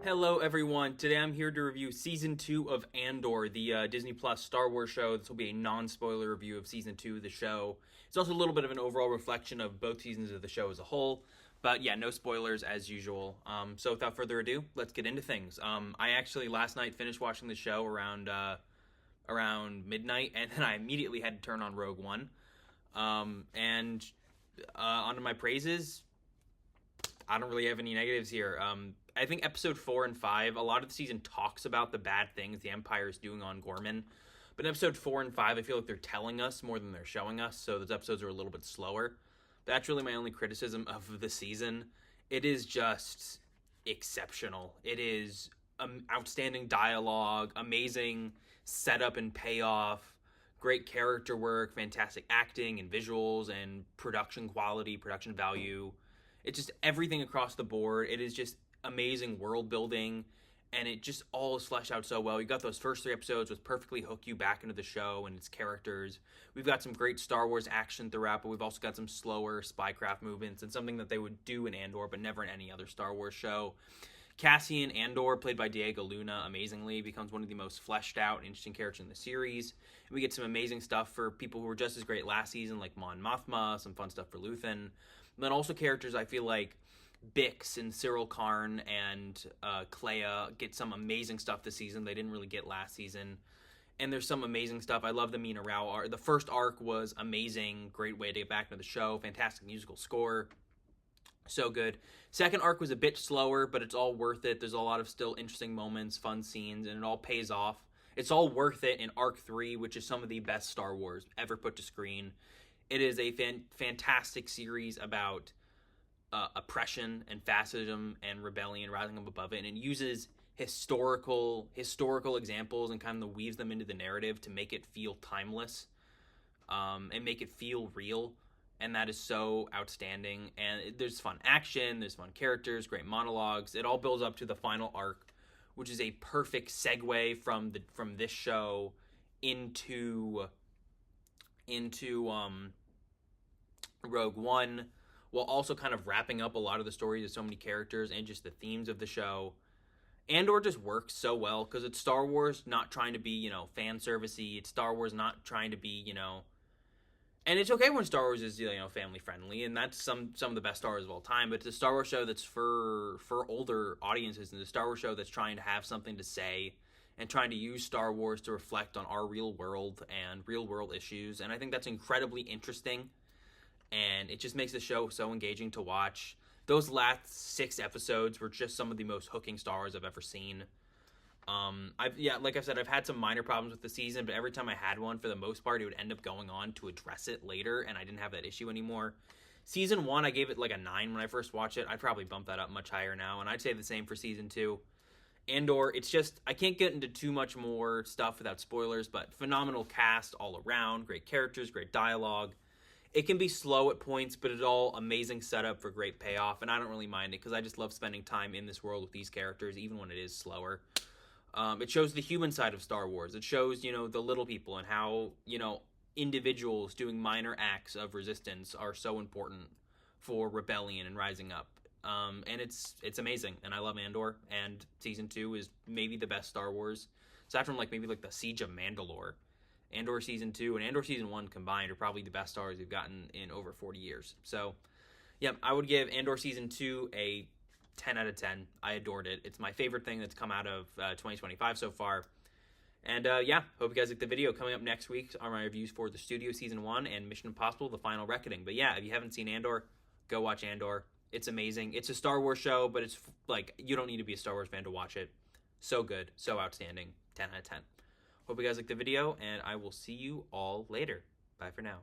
Hello everyone, today I'm here to review Season 2 of Andor, the Disney Plus Star Wars show. This will be a non-spoiler review of Season 2 of the show. It's also a little bit of an overall reflection of both seasons of the show as a whole. But yeah, no spoilers as usual. So without further ado, let's get into things. I actually last night finished watching the show around midnight, and then I immediately had to turn on Rogue One. Onto my praises, I don't really have any negatives here. I think episode 4 and 5, a lot of the season talks about the bad things the Empire is doing on Gorman. But in episode 4 and 5, I feel like they're telling us more than they're showing us, so those episodes are a little bit slower. That's really my only criticism of the season. It is just exceptional. It is outstanding dialogue, amazing setup and payoff, great character work, fantastic acting and visuals and production quality, production value. It's just everything across the board. It is just amazing world building, and it just all is fleshed out so well. You got those first 3 episodes which perfectly hook you back into the show and its characters. We've got some great Star Wars action throughout, but we've also got some slower spycraft movements and something that they would do in Andor but never in any other Star Wars show. Cassian Andor, played by Diego Luna, amazingly becomes one of the most fleshed out and interesting characters in the series. And we get some amazing stuff for people who were just as great last season, like Mon Mothma, some fun stuff for Luthen. And then also characters I feel like Bix and Cyril Karn and Clea get some amazing stuff this season they didn't really get last season. And there's some amazing stuff. I love the Mina Rao arc. The first arc was amazing. Great way to get back into the show. Fantastic musical score. So good. Second arc was a bit slower, but it's all worth it. There's a lot of still interesting moments, fun scenes, and it all pays off. It's all worth it in Arc 3, which is some of the best Star Wars ever put to screen. It is a fantastic series about oppression and fascism and rebellion rising up above it, and it uses historical examples and kind of weaves them into the narrative to make it feel timeless and make it feel real. And that is so outstanding. And there's fun action, there's fun characters, great monologues. It all builds up to the final arc, which is a perfect segue from this show into Rogue One, while also kind of wrapping up a lot of the stories of so many characters and just the themes of the show. Andor just works so well because it's Star Wars not trying to be, fan servicey. It's Star Wars not trying to be, and it's okay when Star Wars is, family friendly, and that's some of the best Star Wars of all time. But it's a Star Wars show that's for older audiences, and it's a Star Wars show that's trying to have something to say and trying to use Star Wars to reflect on our real world and real world issues. And I think that's incredibly interesting, and it just makes the show so engaging to watch. Those last 6 episodes were just some of the most hooking Star Wars I've ever seen. Like I said, I've had some minor problems with the season, but every time I had one, for the most part, it would end up going on to address it later, and I didn't have that issue anymore. Season 1, I gave it like a 9 when I first watched it. I'd probably bump that up much higher now, and I'd say the same for Season 2. Andor, it's just, I can't get into too much more stuff without spoilers, but phenomenal cast all around, great characters, great dialogue. It can be slow at points, but it's all amazing setup for great payoff, and I don't really mind it, because I just love spending time in this world with these characters, even when it is slower. It shows the human side of Star Wars. It shows, the little people and how, individuals doing minor acts of resistance are so important for rebellion and rising up. And it's amazing, and I love Andor, and Season 2 is maybe the best Star Wars. Aside from, maybe the Siege of Mandalore, Andor Season 2 and Andor Season 1 combined are probably the best Star Wars we've gotten in over 40 years. So, yeah, I would give Andor Season 2 a 10 out of 10. I adored it. It's my favorite thing that's come out of 2025 so far. And hope you guys like the video. Coming up next week are my reviews for The Studio Season 1 and Mission Impossible: The Final Reckoning. But yeah, if you haven't seen Andor, go watch Andor. It's amazing. It's a Star Wars show, but it's you don't need to be a Star Wars fan to watch it. So good, so outstanding. 10 out of 10. Hope you guys like the video, and I will see you all later. Bye for now.